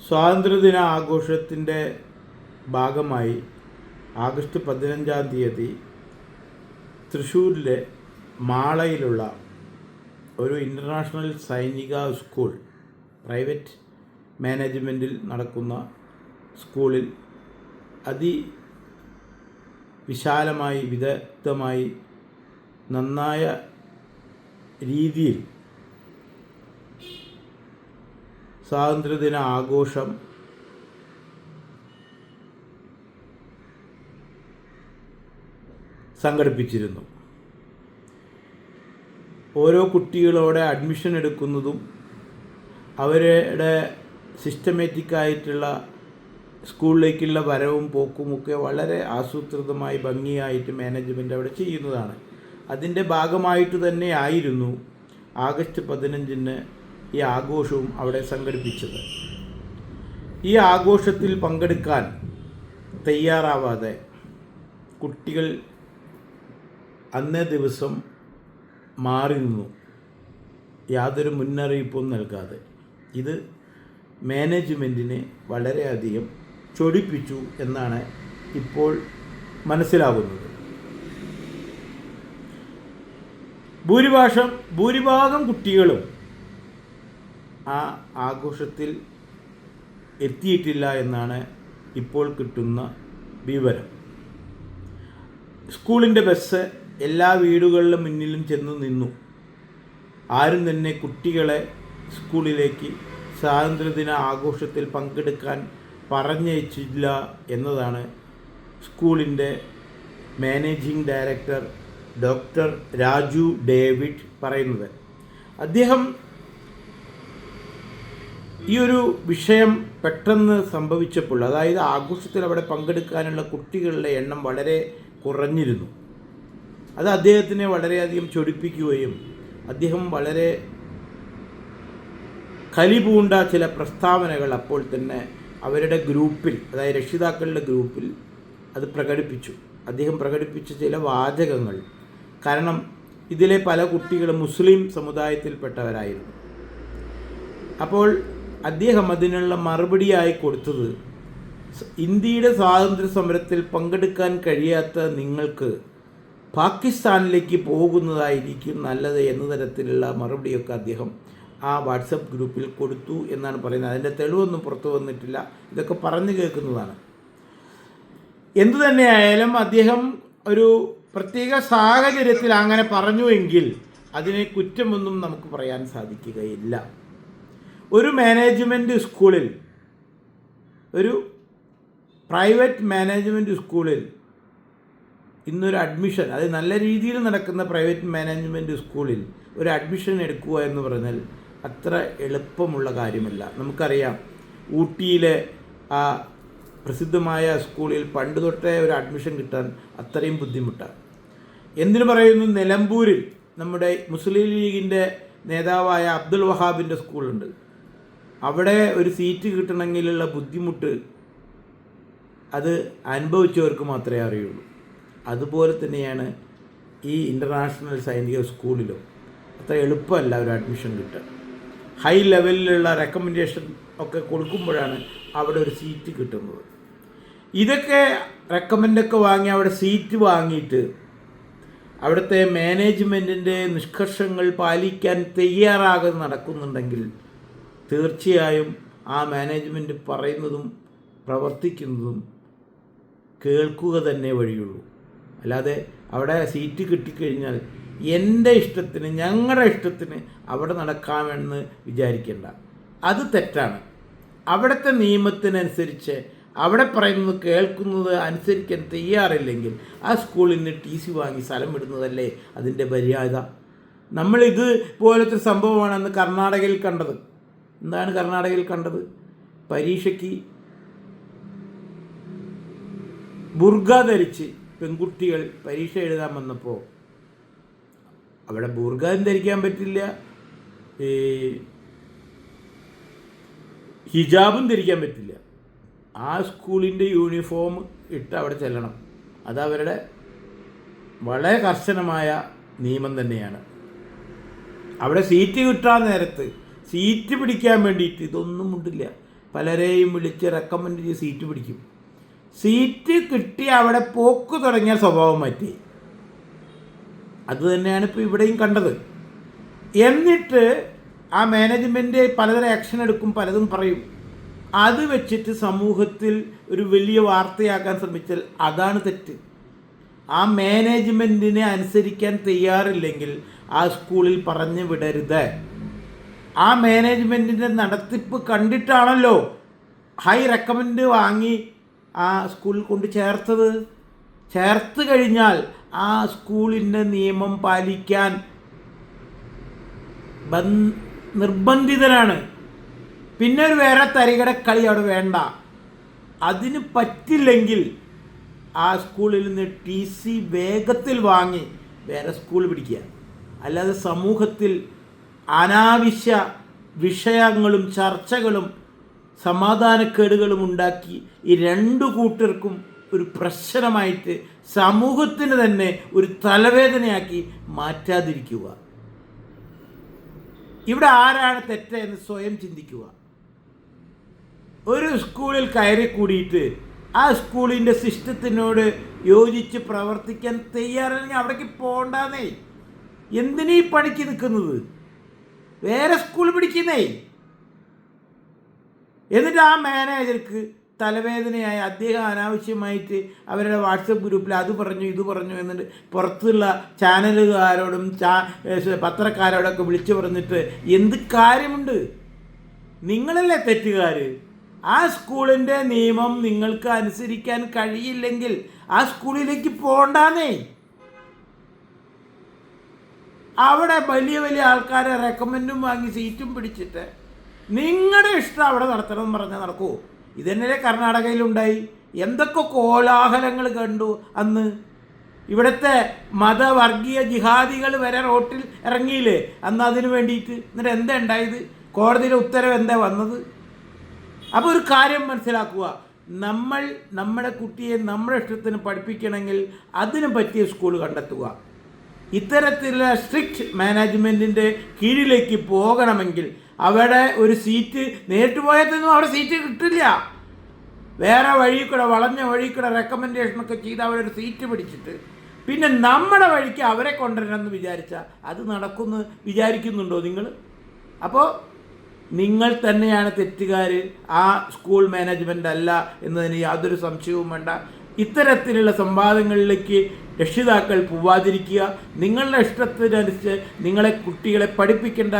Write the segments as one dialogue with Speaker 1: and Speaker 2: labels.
Speaker 1: സ്വാതന്ത്ര്യദിന ആഘോഷത്തിൻ്റെ ഭാഗമായി ആഗസ്റ്റ് 15-ാം തീയതി തൃശ്ശൂരിലെ മാളയിലുള്ള ഒരു ഇൻ്റർനാഷണൽ സൈനിക സ്കൂൾ, പ്രൈവറ്റ് മാനേജ്മെൻറ്റിൽ നടക്കുന്ന സ്കൂളിൽ വിശാലമായി വിദഗ്ധമായി നന്നായ രീതിയിൽ സ്വാതന്ത്ര്യദിന ആഘോഷം സംഘടിപ്പിച്ചിരുന്നു. ഓരോ കുട്ടികളോടെ അഡ്മിഷൻ എടുക്കുന്നതും അവരുടെ സിസ്റ്റമാറ്റിക്കായിട്ടുള്ള സ്കൂളിലേക്കുള്ള വരവും പോക്കുമൊക്കെ വളരെ ആസൂത്രിതമായി ഭംഗിയായിട്ട് മാനേജ്മെൻറ്റ് അവിടെ ചെയ്യുന്നതാണ്. അതിൻ്റെ ഭാഗമായിട്ട് തന്നെ ആയിരുന്നു ആഗസ്റ്റ് 15-ന് ഈ ആഘോഷവും അവിടെ സംഘടിപ്പിച്ചത്. ഈ ആഘോഷത്തിൽ പങ്കെടുക്കാൻ തയ്യാറാവാതെ കുട്ടികൾ അന്നേ ദിവസം മാറി നിന്നു, യാതൊരു മുന്നറിയിപ്പും നൽകാതെ. ഇത് മാനേജ്മെൻറ്റിനെ വളരെയധികം ചൊടിപ്പിച്ചു എന്നാണ് ഇപ്പോൾ മനസ്സിലാകുന്നത്. ഭൂരിഭാഗം കുട്ടികളും ആ ആഘോഷത്തിൽ എത്തിയിട്ടില്ല എന്നാണ് ഇപ്പോൾ കിട്ടുന്ന വിവരം. സ്കൂളിൻ്റെ ബസ് എല്ലാ വീടുകളിലും മുന്നിലും ചെന്ന് നിന്നു. ആരും തന്നെ കുട്ടികളെ സ്കൂളിലേക്ക് സ്വാതന്ത്ര്യദിന ആഘോഷത്തിൽ പങ്കെടുക്കാൻ പറഞ്ഞയച്ചില്ല എന്നതാണ് സ്കൂളിൻ്റെ managing director doctor Raju David പറയുന്നത്. അദ്ദേഹം ഈ ഒരു വിഷയം പെട്ടെന്ന് സംഭവിച്ചപ്പോൾ, അതായത് ആഘോഷത്തിൽ അവിടെ പങ്കെടുക്കാനുള്ള കുട്ടികളുടെ എണ്ണം വളരെ കുറഞ്ഞിരുന്നു, അത് അദ്ദേഹത്തിനെ വളരെയധികം ചൊടിപ്പിക്കുകയും അദ്ദേഹം വളരെ കലിപൂണ്ട ചില പ്രസ്താവനകൾ അപ്പോൾ തന്നെ അവരുടെ ഗ്രൂപ്പിൽ, അതായത് രക്ഷിതാക്കളുടെ ഗ്രൂപ്പിൽ അത് പ്രകടിപ്പിച്ചു. അദ്ദേഹം പ്രകടിപ്പിച്ച ചില വാചകങ്ങൾ, കാരണം ഇതിലെ പല കുട്ടികളും മുസ്ലിം സമുദായത്തിൽപ്പെട്ടവരായിരുന്നു. അപ്പോൾ അദ്ദേഹം അതിനുള്ള മറുപടിയായി കൊടുത്തത്, ഇന്ത്യയുടെ സ്വാതന്ത്ര്യ സമരത്തിൽ പങ്കെടുക്കാൻ കഴിയാത്ത നിങ്ങൾക്ക് പാകിസ്ഥാനിലേക്ക് പോകുന്നതായിരിക്കും നല്ലത് എന്ന തരത്തിലുള്ള മറുപടിയൊക്കെ അദ്ദേഹം ആ വാട്സപ്പ് ഗ്രൂപ്പിൽ കൊടുത്തു എന്നാണ് പറയുന്നത്. അതിൻ്റെ തെളിവൊന്നും പുറത്തു വന്നിട്ടില്ല, ഇതൊക്കെ പറഞ്ഞു കേൾക്കുന്നതാണ്. എന്തു തന്നെയായാലും അദ്ദേഹം ഒരു പ്രത്യേക സാഹചര്യത്തിൽ അങ്ങനെ പറഞ്ഞുവെങ്കിൽ അതിനെ കുറ്റമൊന്നും നമുക്ക് പറയാൻ സാധിക്കുകയില്ല. ഒരു മാനേജ്മെൻറ്റ് സ്കൂളിൽ, ഒരു പ്രൈവറ്റ് മാനേജ്മെൻറ്റ് സ്കൂളിൽ ഇന്നൊരു അഡ്മിഷൻ, അത് നല്ല രീതിയിൽ നടക്കുന്ന പ്രൈവറ്റ് മാനേജ്മെൻറ്റ് സ്കൂളിൽ ഒരു അഡ്മിഷൻ എടുക്കുക എന്ന് പറഞ്ഞാൽ അത്ര എളുപ്പമുള്ള കാര്യമല്ല. നമുക്കറിയാം, ഊട്ടിയിലെ ആ പ്രസിദ്ധമായ സ്കൂളിൽ പണ്ട് തൊട്ടേ ഒരു അഡ്മിഷൻ കിട്ടാൻ അത്രയും ബുദ്ധിമുട്ടാണ്. എന്തിനു പറയുന്നു, നിലമ്പൂരിൽ നമ്മുടെ മുസ്ലിം ലീഗിൻ്റെ നേതാവായ അബ്ദുൽ വഹാബിൻ്റെ സ്കൂളുണ്ട്. അവിടെ ഒരു സീറ്റ് കിട്ടണമെങ്കിലുള്ള ബുദ്ധിമുട്ട് അത് അനുഭവിച്ചവർക്ക് മാത്രമേ അറിയുള്ളൂ. അതുപോലെ തന്നെയാണ് ഈ ഇൻ്റർനാഷണൽ സൈനിക സ്കൂളിലും അത്ര എളുപ്പമല്ല ഒരു അഡ്മിഷൻ കിട്ടുക. ഹൈ ലെവലിലുള്ള റെക്കമെൻഡേഷൻ ഒക്കെ കൊടുക്കുമ്പോഴാണ് അവിടെ ഒരു സീറ്റ് കിട്ടുന്നത്. ഇതൊക്കെ റെക്കമെൻഡൊക്കെ വാങ്ങി അവിടെ സീറ്റ് വാങ്ങിയിട്ട് അവിടുത്തെ മാനേജ്മെൻറ്റിൻ്റെ നിഷ്കർഷങ്ങൾ പാലിക്കാൻ തയ്യാറാകാതെ നടക്കുന്നുണ്ടെങ്കിൽ തീർച്ചയായും ആ മാനേജ്മെൻറ്റ് പറയുന്നതും പ്രവർത്തിക്കുന്നതും കേൾക്കുക തന്നെ വഴിയുള്ളൂ. അല്ലാതെ അവിടെ സീറ്റ് കിട്ടിക്കഴിഞ്ഞാൽ എൻ്റെ ഇഷ്ടത്തിന്, ഞങ്ങളുടെ ഇഷ്ടത്തിന് അവിടെ നടക്കാമെന്ന് വിചാരിക്കേണ്ട, അത് തെറ്റാണ്. അവിടുത്തെ നിയമത്തിനനുസരിച്ച് അവിടെ പറയുന്നത് കേൾക്കുന്നത് അനുസരിക്കാൻ തയ്യാറില്ലെങ്കിൽ ആ സ്കൂളിന് TC വാങ്ങി സ്ഥലം വിടുന്നതല്ലേ അതിൻ്റെ മര്യാദ. നമ്മളിത് പോലത്തെ സംഭവമാണ് അന്ന് കർണാടകയിൽ കണ്ടത്. എന്താണ് കർണാടകയിൽ കണ്ടത്? പരീക്ഷയ്ക്ക് ബുർഖ ധരിച്ച് പെൺകുട്ടികൾ പരീക്ഷ എഴുതാൻ വന്നപ്പോൾ അവിടെ ബുർഖയും ധരിക്കാൻ പറ്റില്ല, ഹിജാബും ധരിക്കാൻ പറ്റില്ല. ആ സ്കൂളിൻ്റെ യൂണിഫോം ഇട്ട് അവിടെ ചെല്ലണം. അതവരുടെ വളരെ കർശനമായ നിയമം തന്നെയാണ്. അവിടെ സീറ്റ് കിട്ടാൻ നേരത്ത് സീറ്റ് പിടിക്കാൻ വേണ്ടിയിട്ട് ഇതൊന്നും ഉണ്ടില്ല. പലരെയും വിളിച്ച് റെക്കമെൻഡ് ചെയ്ത് സീറ്റ് പിടിക്കും. സീറ്റ് കിട്ടി അവിടെ പോക്ക് തുടങ്ങിയ സ്വഭാവം മാറ്റി. അത് തന്നെയാണ് ഇപ്പോൾ ഇവിടെയും കണ്ടത്. എന്നിട്ട് ആ മാനേജ്മെൻറ്റ് പലതരം ആക്ഷൻ എടുക്കും, പലതും പറയും. അത് വെച്ചിട്ട് സമൂഹത്തിൽ ഒരു വലിയ വാർത്തയാക്കാൻ ശ്രമിച്ചാൽ അതാണ് തെറ്റ്. ആ മാനേജ്മെൻറ്റിനെ അനുസരിക്കാൻ തയ്യാറില്ലെങ്കിൽ ആ സ്കൂളിൽ പറഞ്ഞു വിടരുത്. ആ മാനേജ്മെൻറ്റിൻ്റെ നടത്തിപ്പ് കണ്ടിട്ടാണല്ലോ ഹൈ റെക്കമെൻഡ് വാങ്ങി ആ സ്കൂളിൽ കൊണ്ട് ചേർത്ത് കഴിഞ്ഞാൽ ആ സ്കൂളിൻ്റെ നിയമം പാലിക്കാൻ നിർബന്ധിതനാണ്. പിന്നെ ഒരു വേറെ തരികടക്കളി അവിടെ വേണ്ട. അതിന് പറ്റില്ലെങ്കിൽ ആ സ്കൂളിൽ നിന്ന് TC വേഗത്തിൽ വാങ്ങി വേറെ സ്കൂൾ പിടിക്കുക. അല്ലാതെ സമൂഹത്തിൽ അനാവശ്യ വിഷയങ്ങളും ചർച്ചകളും സമാധാനക്കേടുകളും ഉണ്ടാക്കി ഈ രണ്ടു കൂട്ടർക്കും ഒരു പ്രശ്നമായിട്ട് സമൂഹത്തിന് തന്നെ ഒരു തലവേദനയാക്കി മാറ്റാതിരിക്കുക. ഇവിടെ ആരാണ് തെറ്റെന്ന് സ്വയം ചിന്തിക്കുക. ഒരു സ്കൂളിൽ കയറി കൂടിയിട്ട് ആ സ്കൂളിൻ്റെ സിസ്റ്റത്തിനോട് യോജിച്ച് പ്രവർത്തിക്കാൻ തയ്യാറല്ലെങ്കിൽ അവിടേക്ക് പോകണ്ടെന്നേ. എന്തിനീ പണിക്ക് നിൽക്കുന്നത്? വേറെ സ്കൂൾ പിടിക്കുന്നേ. എന്നിട്ട് ആ മാനേജർക്ക് തലവേദനയായി അദ്ദേഹം അനാവശ്യമായിട്ട് അവരുടെ വാട്സപ്പ് ഗ്രൂപ്പിൽ അത് പറഞ്ഞു ഇത് പറഞ്ഞു എന്നിട്ട് പുറത്തുള്ള ചാനലുകാരോടും പത്രക്കാരോടൊക്കെ വിളിച്ചു പറഞ്ഞിട്ട് എന്ത് കാര്യമുണ്ട്? നിങ്ങളല്ലേ തെറ്റുകാർ. ആ സ്കൂളിൻ്റെ നിയമം നിങ്ങൾക്ക് അനുസരിക്കാൻ കഴിയില്ലെങ്കിൽ ആ സ്കൂളിലേക്ക് പോകണ്ടെന്നേ. അവിടെ വലിയ വലിയ ആൾക്കാരെ റെക്കമെൻഡും വാങ്ങി സീറ്റും പിടിച്ചിട്ട് നിങ്ങളുടെ ഇഷ്ടം അവിടെ നടത്തണം എന്ന് പറഞ്ഞാൽ നടക്കുമോ? ഇതന്നെ കർണാടകയിലുണ്ടായി. എന്തൊക്കെ കോലാഹലങ്ങൾ കണ്ടു അന്ന്. ഇവിടുത്തെ മതവർഗീയ ജിഹാദികൾ വരെ റോട്ടിൽ ഇറങ്ങിയില്ലേ അന്ന് അതിന് വേണ്ടിയിട്ട്. എന്നിട്ട് എന്താ ഉണ്ടായത്? കോടതിയിലെ ഉത്തരവ് എന്താ വന്നത്? അപ്പോൾ ഒരു കാര്യം മനസ്സിലാക്കുക, നമ്മൾ നമ്മുടെ കുട്ടിയെ നമ്മുടെ ഇഷ്ടത്തിന് പഠിപ്പിക്കണമെങ്കിൽ അതിന് പറ്റിയ സ്കൂൾ കണ്ടെത്തുക. ഇത്തരത്തിലുള്ള സ്ട്രിക്റ്റ് മാനേജ്മെൻറ്റിൻ്റെ കീഴിലേക്ക് പോകണമെങ്കിൽ അവിടെ ഒരു സീറ്റ് നേരിട്ട് പോയതൊന്നും അവിടെ സീറ്റ് കിട്ടില്ല. വേറെ വഴി കൂടെ വളഞ്ഞ വഴി കൂടെ റെക്കമെൻഡേഷനൊക്കെ ചെയ്ത് അവരൊരു സീറ്റ് പിടിച്ചിട്ട് പിന്നെ നമ്മുടെ വഴിക്ക് അവരെ കൊണ്ടുവരണമെന്ന് വിചാരിച്ചാൽ അത് നടക്കുമെന്ന് വിചാരിക്കുന്നുണ്ടോ നിങ്ങൾ? അപ്പോൾ നിങ്ങൾ തന്നെയാണ് തെറ്റുകാർ, ആ സ്കൂൾ മാനേജ്മെൻ്റ് അല്ല എന്നതിന് യാതൊരു സംശയവും വേണ്ട. ഇത്തരത്തിലുള്ള സംവാദങ്ങളിലേക്ക് രക്ഷിതാക്കൾ പോവാതിരിക്കുക. നിങ്ങളുടെ ഇഷ്ടത്തിനനുസരിച്ച് നിങ്ങളെ കുട്ടികളെ പഠിപ്പിക്കേണ്ട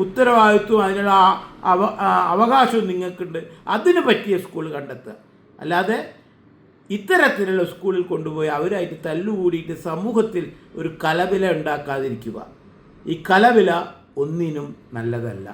Speaker 1: ഉത്തരവാദിത്വം അതിനുള്ള അവകാശവും നിങ്ങൾക്കുണ്ട്. അതിന് പറ്റിയ സ്കൂൾ കണ്ടെത്തുക. അല്ലാതെ ഇത്തരത്തിലുള്ള സ്കൂളിൽ കൊണ്ടുപോയി അവരായിട്ട് തല്ലുകൂടിയിട്ട് സമൂഹത്തിൽ ഒരു കലവില ഉണ്ടാക്കാതിരിക്കുക. ഈ കലവില ഒന്നിനും നല്ലതല്ല.